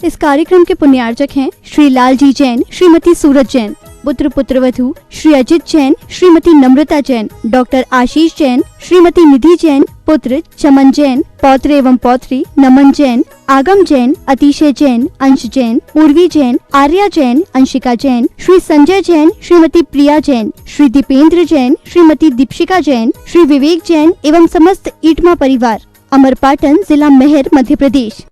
इस कार्यक्रम के पुण्यार्चक हैं श्री लालजी जैन, श्रीमती सूरज जैन। पुत्र पुत्रवधू श्री अजित जैन, श्रीमती नम्रता जैन, डॉक्टर आशीष जैन, श्रीमती निधि जैन, पुत्र चमन जैन, पौत्र एवं पौत्री नमन जैन, आगम जैन, अतिशय जैन, अंश जैन, उर्वी जैन, आर्या जैन, अंशिका जैन, श्री संजय जैन, श्रीमती प्रिया जैन, श्री दीपेंद्र जैन, श्रीमती दीपशिका जैन, श्री विवेक जैन एवं समस्त ईटमा परिवार, अमरपाटन, जिला मेहर, मध्य प्रदेश।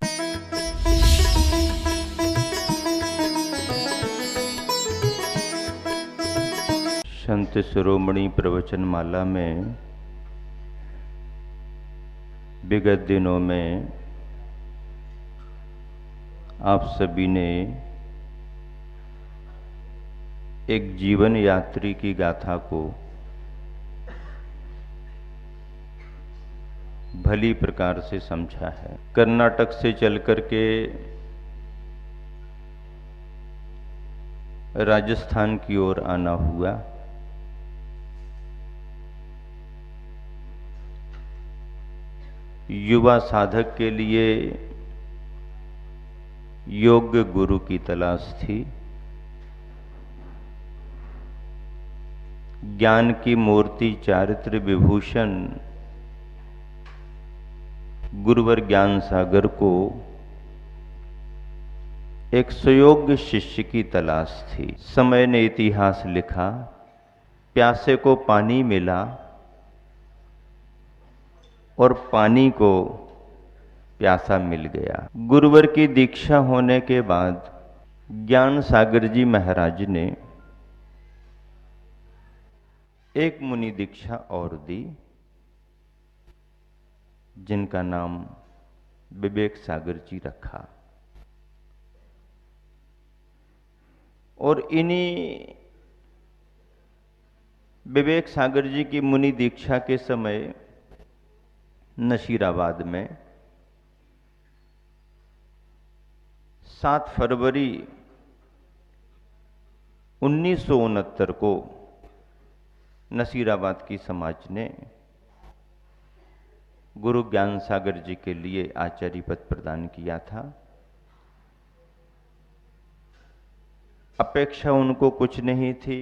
संत शिरोमणि प्रवचन माला में विगत दिनों में आप सभी ने एक जीवन यात्री की गाथा को भली प्रकार से समझा है। कर्नाटक से चलकर के राजस्थान की ओर आना हुआ। युवा साधक के लिए योग्य गुरु की तलाश थी। ज्ञान की मूर्ति, चारित्र विभूषण गुरुवर ज्ञान सागर को एक सुयोग्य शिष्य की तलाश थी। समय ने इतिहास लिखा, प्यासे को पानी मिला और पानी को प्यासा मिल गया। गुरुवर की दीक्षा होने के बाद ज्ञान सागर जी महाराज ने एक मुनि दीक्षा और दी, जिनका नाम विवेक सागर जी रखा। और इन्हीं विवेक सागर जी की मुनि दीक्षा के समय नशीराबाद में 7 फरवरी 1969 को नसीराबाद की समाज ने गुरु ज्ञान सागर जी के लिए आचार्य पद प्रदान किया था। अपेक्षा उनको कुछ नहीं थी,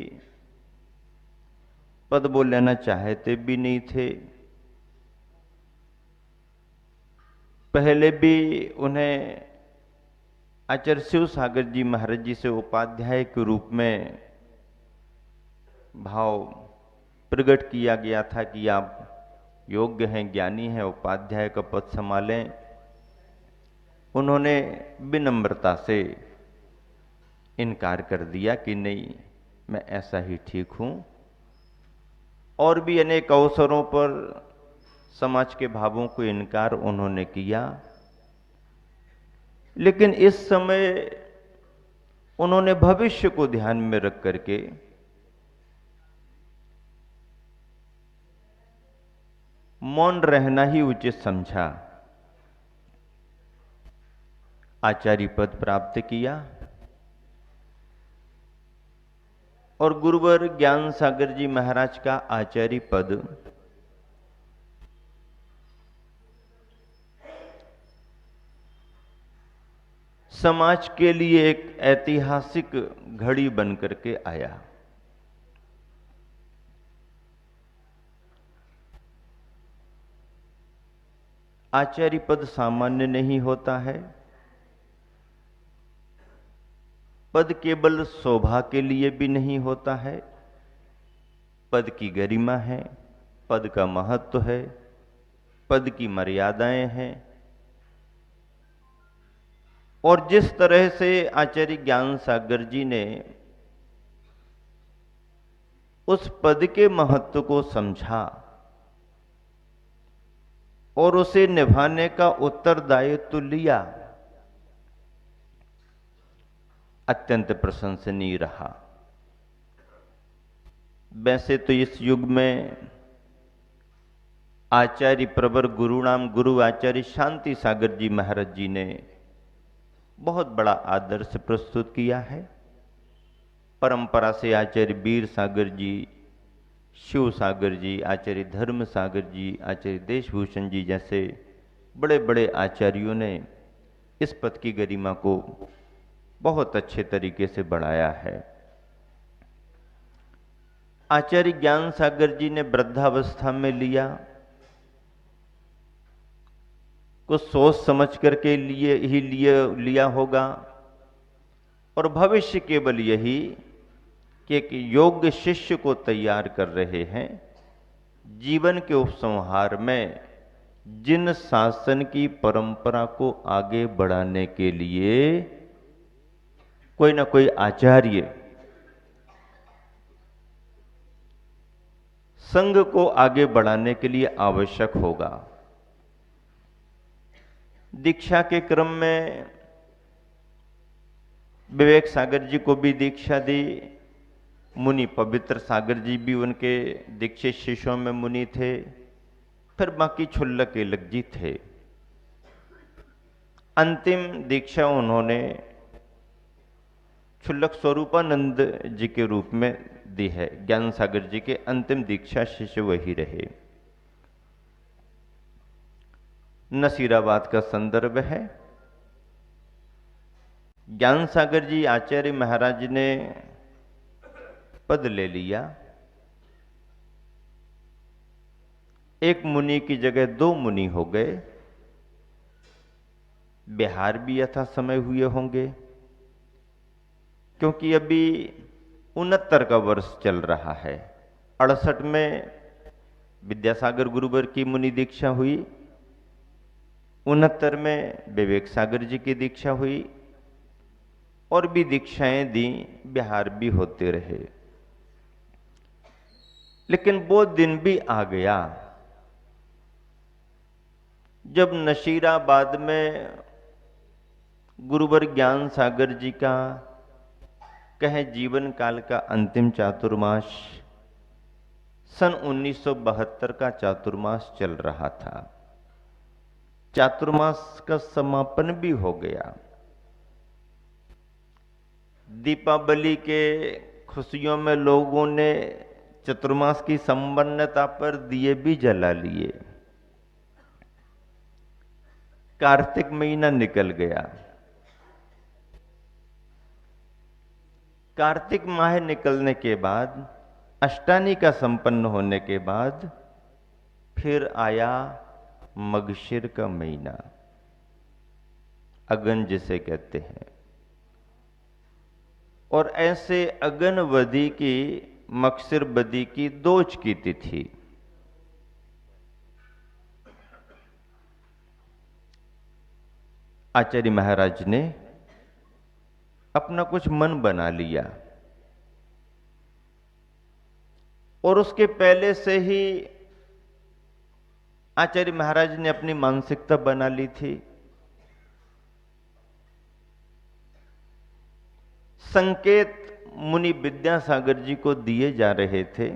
पद वो लेना चाहते भी नहीं थे। पहले भी उन्हें आचार्य शिव सागर जी महाराज जी से उपाध्याय के रूप में भाव प्रकट किया गया था कि आप योग्य हैं, ज्ञानी हैं, उपाध्याय का पद संभालें। उन्होंने विनम्रता से इनकार कर दिया कि नहीं, मैं ऐसा ही ठीक हूं। और भी अनेक अवसरों पर समाज के भावों को इनकार उन्होंने किया, लेकिन इस समय उन्होंने भविष्य को ध्यान में रख करके मौन रहना ही उचित समझा। आचार्य पद प्राप्त किया और गुरुवर ज्ञान सागर जी महाराज का आचार्य पद समाज के लिए एक ऐतिहासिक घड़ी बनकर के आया। आचार्य पद सामान्य नहीं होता है। पद केवल शोभा के लिए भी नहीं होता है। पद की गरिमा है, पद का महत्व है, पद की मर्यादाएं हैं। और जिस तरह से आचार्य ज्ञान सागर जी ने उस पद के महत्व को समझा और उसे निभाने का उत्तरदायित्व लिया, अत्यंत प्रशंसनीय रहा। वैसे तो इस युग में आचार्य प्रवर गुरु नाम गुरु आचार्य शांति सागर जी महाराज जी ने बहुत बड़ा आदर्श प्रस्तुत किया है। परंपरा से आचार्य वीर सागर जी, शिव सागर जी, आचार्य धर्म सागर जी, आचार्य देशभूषण जी जैसे बड़े बड़े आचार्यों ने इस पद की गरिमा को बहुत अच्छे तरीके से बढ़ाया है। आचार्य ज्ञान सागर जी ने वृद्धावस्था में लिया, कुछ सोच समझ करके लिया होगा, और भविष्य केवल यही कि एक योग्य शिष्य को तैयार कर रहे हैं जीवन के उपसंहार में जिन शासन की परंपरा को आगे बढ़ाने के लिए कोई ना कोई आचार्य संघ को आगे बढ़ाने के लिए आवश्यक होगा। दीक्षा के क्रम में विवेक सागर जी को भी दीक्षा दी, मुनि पवित्र सागर जी भी उनके दीक्षित शिष्यों में मुनि थे, फिर बाकी क्षुल्लक एलक जी थे। अंतिम दीक्षा उन्होंने क्षुल्लक स्वरूपानंद जी के रूप में दी है। ज्ञान सागर जी के अंतिम दीक्षा शिष्य वही रहे। नसीराबाद का संदर्भ है। ज्ञान सागर जी आचार्य महाराज ने पद ले लिया, एक मुनि की जगह दो मुनि हो गए। बिहार भी यथा समय हुए होंगे, क्योंकि अभी 69 का वर्ष चल रहा है। 68 में विद्यासागर गुरुवर की मुनि दीक्षा हुई, 69 में विवेक सागर जी की दीक्षा हुई, और भी दीक्षाएं दी, बिहार भी होते रहे। लेकिन वो दिन भी आ गया जब नशीराबाद में गुरुवर ज्ञान सागर जी का कहें जीवन काल का अंतिम चातुर्मास सन 1972 का चातुर्मास चल रहा था। चातुर्मास का समापन भी हो गया। दीपावली के खुशियों में लोगों ने चतुर्मास की संपन्नता पर दिए भी जला लिए। कार्तिक महीना निकल गया। कार्तिक माह निकलने के बाद, अष्टानी का संपन्न होने के बाद फिर आया मगशिर का महीना, अगन जिसे कहते हैं। और ऐसे अगन वदी की, मगशिर बदी की दोज की तिथि। आचार्य महाराज ने अपना कुछ मन बना लिया, और उसके पहले से ही आचार्य महाराज ने अपनी मानसिकता बना ली थी। संकेत मुनि विद्यासागर जी को दिए जा रहे थे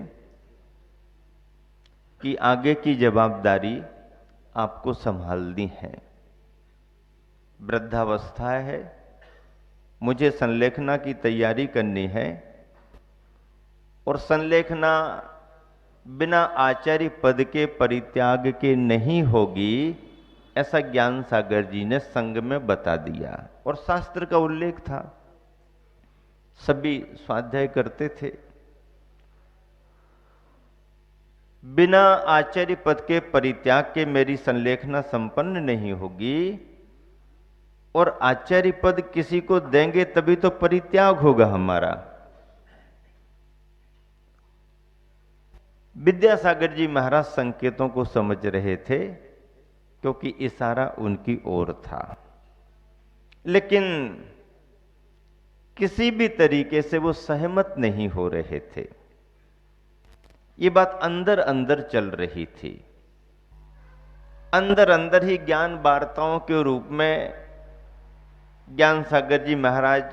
कि आगे की जवाबदारी आपको संभालनी है। वृद्धावस्था है, मुझे संलेखना की तैयारी करनी है, और संलेखना बिना आचार्य पद के परित्याग के नहीं होगी, ऐसा ज्ञान सागर जी ने संग में बता दिया। और शास्त्र का उल्लेख था, सभी स्वाध्याय करते थे। बिना आचार्य पद के परित्याग के मेरी संलेखना संपन्न नहीं होगी, और आचार्य पद किसी को देंगे तभी तो परित्याग होगा हमारा। विद्यासागर जी महाराज संकेतों को समझ रहे थे, क्योंकि इशारा उनकी ओर था, लेकिन किसी भी तरीके से वो सहमत नहीं हो रहे थे। ये बात अंदर अंदर चल रही थी। अंदर अंदर ही ज्ञान वार्ताओं के रूप में ज्ञान सागर जी महाराज,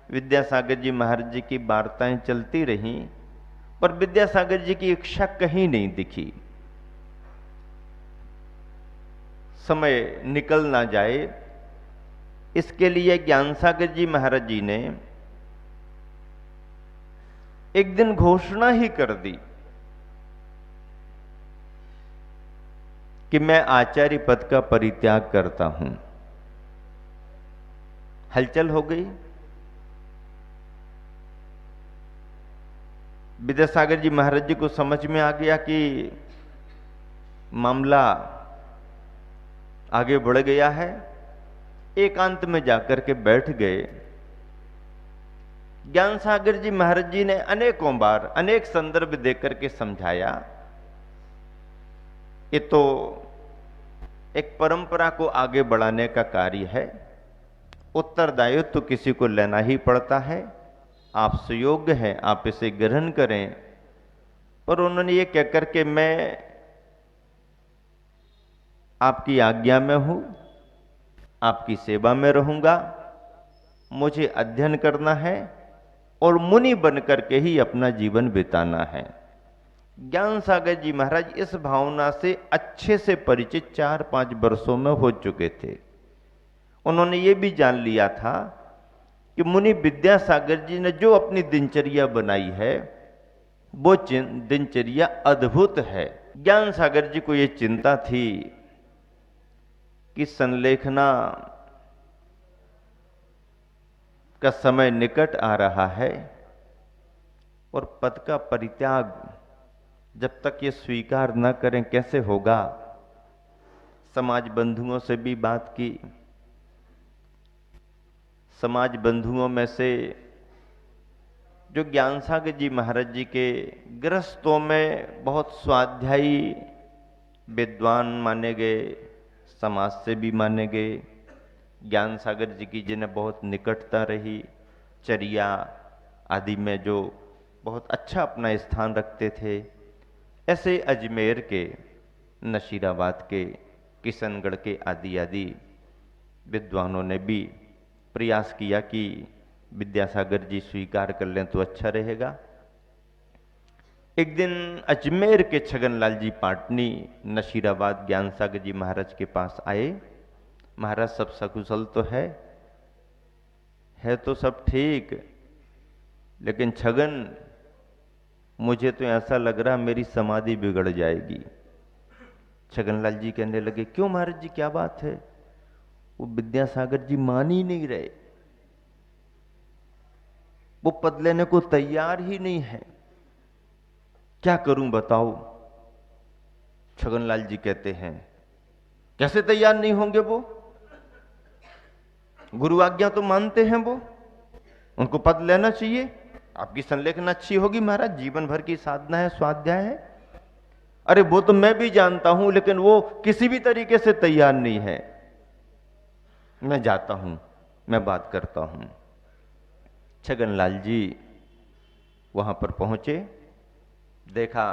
विद्यासागर जी महाराज जी की वार्ताएं चलती रहीं, पर विद्यासागर जी की इच्छा कहीं नहीं दिखी। समय निकल ना जाए, इसके लिए ज्ञान सागर जी महाराज जी ने एक दिन घोषणा ही कर दी कि मैं आचार्य पद का परित्याग करता हूं। हलचल हो गई। विद्यासागर जी महाराज जी को समझ में आ गया कि मामला आगे बढ़ गया है। एकांत में जाकर के बैठ गए। ज्ञान सागर जी महाराज जी ने अनेकों बार अनेक संदर्भ देकर के समझाया, ये तो एक परंपरा को आगे बढ़ाने का कार्य है, उत्तरदायित्व तो किसी को लेना ही पड़ता है, आप सुयोग्य हैं, आप इसे ग्रहण करें। पर उन्होंने ये कहकर के मैं आपकी आज्ञा में हूं, आपकी सेवा में रहूंगा, मुझे अध्ययन करना है और मुनि बनकर के ही अपना जीवन बिताना है। ज्ञान सागर जी महाराज इस भावना से अच्छे से परिचित 4-5 वर्षों में हो चुके थे। उन्होंने ये भी जान लिया था कि मुनि विद्यासागर जी ने जो अपनी दिनचर्या बनाई है वो दिनचर्या अद्भुत है। ज्ञान सागर जी को ये चिंता थी कि संलेखना का समय निकट आ रहा है और पद का परित्याग जब तक ये स्वीकार न करें कैसे होगा। समाज बंधुओं से भी बात की। समाज बंधुओं में से जो ज्ञान सागर जी महाराज जी के गृहस्थों में बहुत स्वाध्यायी विद्वान माने गए, समाज से भी माने गए, ज्ञान सागर जी की जिन्हें बहुत निकटता रही, चर्या आदि में जो बहुत अच्छा अपना स्थान रखते थे, ऐसे अजमेर के, नशीराबाद के, किशनगढ़ के आदि आदि विद्वानों ने भी प्रयास किया कि विद्यासागर जी स्वीकार कर लें तो अच्छा रहेगा। एक दिन अजमेर के छगनलाल जी पाटनी नशीराबाद ज्ञान सागर जी महाराज के पास आए। महाराज सब सकुशल तो है तो सब ठीक, लेकिन छगन मुझे तो ऐसा लग रहा मेरी समाधि बिगड़ जाएगी। छगनलाल जी कहने लगे क्यों महाराज जी क्या बात है? वो विद्यासागर जी मान ही नहीं रहे, वो पद लेने को तैयार ही नहीं है, क्या करूं बताओ? छगनलाल जी कहते हैं कैसे तैयार नहीं होंगे? वो गुरु आज्ञा तो मानते हैं, वो उनको पद लेना चाहिए। आपकी संलेखन अच्छी होगी महाराज, जीवन भर की साधना है, स्वाध्याय है। अरे वो तो मैं भी जानता हूं, लेकिन वो किसी भी तरीके से तैयार नहीं है। मैं जाता हूं, मैं बात करता हूं। छगनलाल जी वहां पर पहुंचे, देखा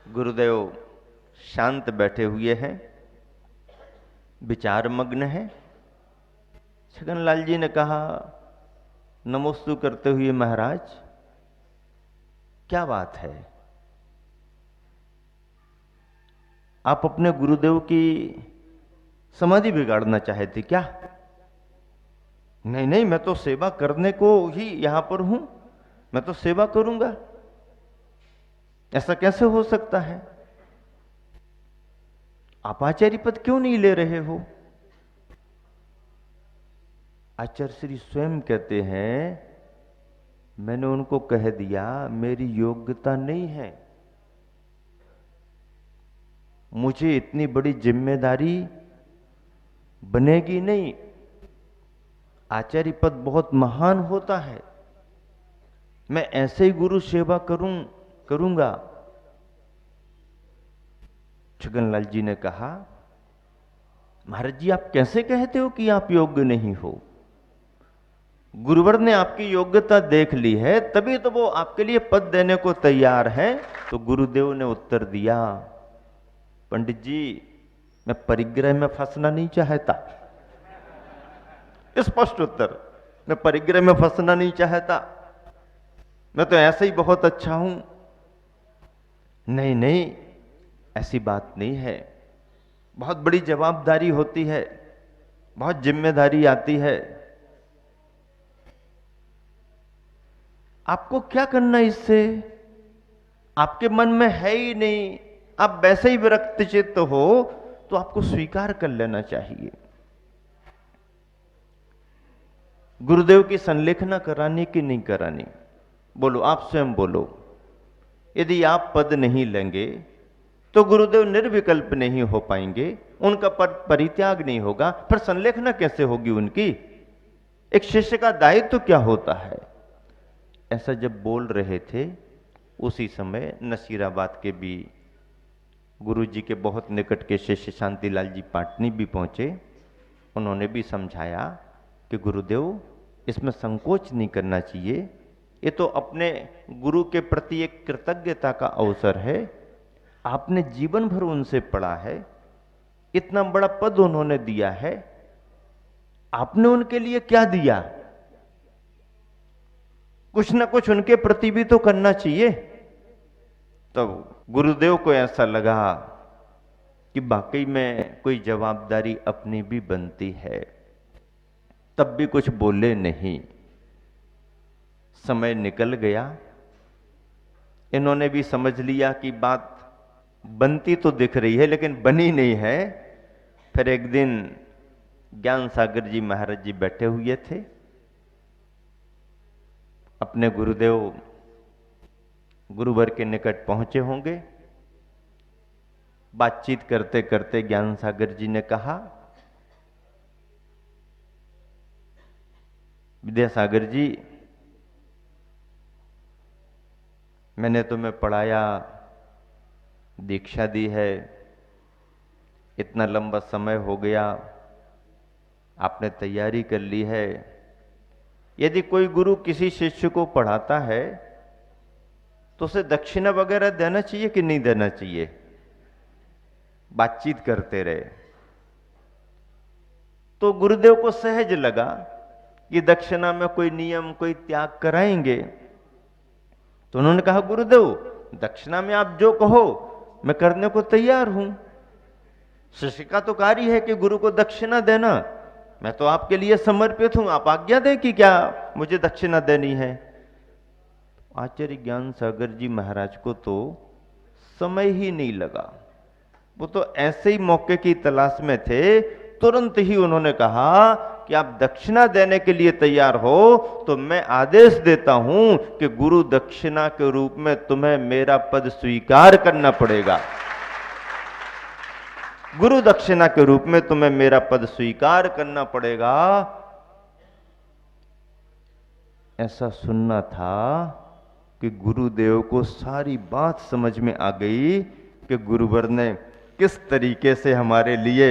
गुरुदेव शांत बैठे हुए हैं, विचार मग्न है। छगनलाल जी ने कहा नमोस्तु करते हुए महाराज क्या बात है? आप अपने गुरुदेव की समाधि बिगाड़ना चाहते क्या? नहीं नहीं, मैं तो सेवा करने को ही यहां पर हूं, मैं तो सेवा करूंगा, ऐसा कैसे हो सकता है? आप आचार्य पद क्यों नहीं ले रहे हो? आचार्य श्री स्वयं कहते हैं मैंने उनको कह दिया मेरी योग्यता नहीं है, मुझे इतनी बड़ी जिम्मेदारी बनेगी नहीं। आचार्य पद बहुत महान होता है, मैं ऐसे ही गुरु सेवा करूंगा। छगनलाल जी ने कहा महाराज जी आप कैसे कहते हो कि आप योग्य नहीं हो? गुरुवर ने आपकी योग्यता देख ली है, तभी तो वो आपके लिए पद देने को तैयार है। तो गुरुदेव ने उत्तर दिया पंडित जी मैं परिग्रह में फंसना नहीं चाहता। स्पष्ट उत्तर, मैं परिग्रह में फंसना नहीं चाहता, मैं तो ऐसे ही बहुत अच्छा हूं। नहीं नहीं, ऐसी बात नहीं है, बहुत बड़ी जवाबदारी होती है, बहुत जिम्मेदारी आती है। आपको क्या करना इससे? आपके मन में है ही नहीं, आप वैसे ही विरक्त चित्त हो, तो आपको स्वीकार कर लेना चाहिए। गुरुदेव की संलेखना करानी कि नहीं करानी? बोलो, आप स्वयं बोलो। यदि आप पद नहीं लेंगे तो गुरुदेव निर्विकल्प नहीं हो पाएंगे, उनका पद परित्याग नहीं होगा, फिर संलेखना कैसे होगी उनकी? एक शिष्य का दायित्व क्या होता है? ऐसा जब बोल रहे थे उसी समय नसीराबाद के भी गुरु जी के बहुत निकट के शिष्य शांतिलाल जी पाटनी भी पहुंचे। उन्होंने भी समझाया कि गुरुदेव, इसमें संकोच नहीं करना चाहिए, ये तो अपने गुरु के प्रति एक कृतज्ञता का अवसर है। आपने जीवन भर उनसे पढ़ा है, इतना बड़ा पद उन्होंने दिया है, आपने उनके लिए क्या दिया? कुछ ना कुछ उनके प्रति भी तो करना चाहिए। तब गुरुदेव को ऐसा लगा कि वाकई में कोई जवाबदारी अपनी भी बनती है, तब भी कुछ बोले नहीं। समय निकल गया, इन्होंने भी समझ लिया कि बात बनती तो दिख रही है लेकिन बनी नहीं है। फिर एक दिन ज्ञान सागर जी महाराज जी बैठे हुए थे, अपने गुरुदेव गुरुवर के निकट पहुंचे होंगे। बातचीत करते करते ज्ञान सागर जी ने कहा, विद्यासागर जी, मैंने तुम्हें पढ़ाया, दीक्षा दी है, इतना लंबा समय हो गया, आपने तैयारी कर ली है। यदि कोई गुरु किसी शिष्य को पढ़ाता है तो उसे दक्षिणा वगैरह देना चाहिए कि नहीं देना चाहिए? बातचीत करते रहे तो गुरुदेव को सहज लगा कि दक्षिणा में कोई नियम, कोई त्याग कराएंगे। तो उन्होंने कहा, गुरुदेव, दक्षिणा में आप जो कहो मैं करने को तैयार हूं। शिष्य का तो कार्य है कि गुरु को दक्षिणा देना, मैं तो आपके लिए समर्पित हूं, आप आज्ञा दें कि क्या मुझे दक्षिणा देनी है। आचार्य ज्ञान सागर जी महाराज को तो समय ही नहीं लगा, वो तो ऐसे ही मौके की तलाश में थे। तुरंत ही उन्होंने कहा कि आप दक्षिणा देने के लिए तैयार हो तो मैं आदेश देता हूं कि गुरु दक्षिणा के रूप में तुम्हें मेरा पद स्वीकार करना पड़ेगा। गुरु दक्षिणा के रूप में तुम्हें मेरा पद स्वीकार करना पड़ेगा। ऐसा सुनना था कि गुरुदेव को सारी बात समझ में आ गई कि गुरुवर ने किस तरीके से हमारे लिए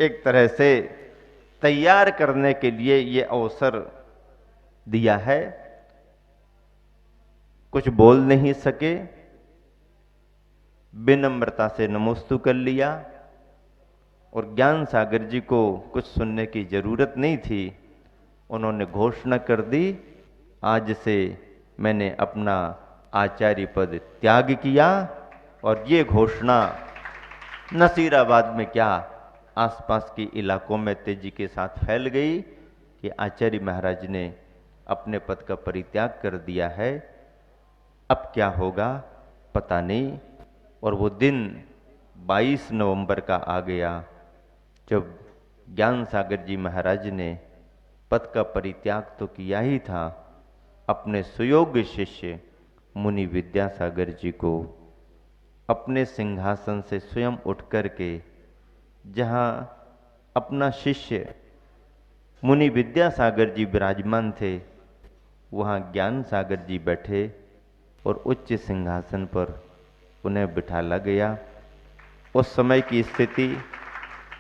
एक तरह से तैयार करने के लिए ये अवसर दिया है। कुछ बोल नहीं सके, विनम्रता से नमोस्तु कर लिया और ज्ञान सागर जी को कुछ सुनने की जरूरत नहीं थी। उन्होंने घोषणा कर दी, आज से मैंने अपना आचार्य पद त्याग किया। और ये घोषणा नसीराबाद में क्या आसपास के इलाकों में तेजी के साथ फैल गई कि आचार्य महाराज ने अपने पद का परित्याग कर दिया है। अब क्या होगा पता नहीं। और वो दिन 22 नवंबर का आ गया जब ज्ञान सागर जी महाराज ने पद का परित्याग तो किया ही था, अपने सुयोग्य शिष्य मुनि विद्यासागर जी को अपने सिंहासन से स्वयं उठ करके, जहाँ अपना शिष्य मुनि विद्यासागर जी विराजमान थे, वहाँ ज्ञान सागर जी बैठे और उच्च सिंहासन पर उन्हें बिठाला गया। उस समय की स्थिति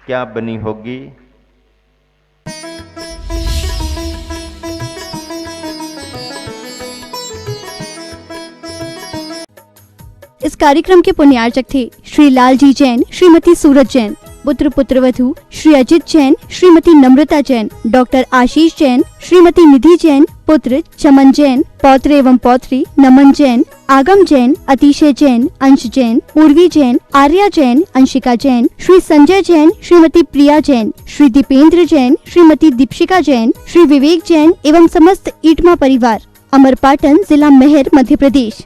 क्या बनी होगी? इस कार्यक्रम के पुण्यार्चक थे श्री लालजी जैन, श्रीमती सूरज जैन, पुत्र पुत्रवधू श्री अजित जैन, श्रीमती नम्रता जैन, डॉक्टर आशीष जैन, श्रीमती निधि जैन, पुत्र चमन जैन, पौत्र एवं पौत्री नमन जैन, आगम जैन, अतिशय जैन, अंश जैन, पूर्वी जैन, आर्या जैन, अंशिका जैन, श्री संजय जैन, श्रीमती प्रिया जैन, श्री दीपेंद्र जैन, श्रीमती दीपशिका जैन, श्री विवेक जैन एवं समस्त ईटमा परिवार, अमरपाटन, जिला मेहर, मध्य प्रदेश।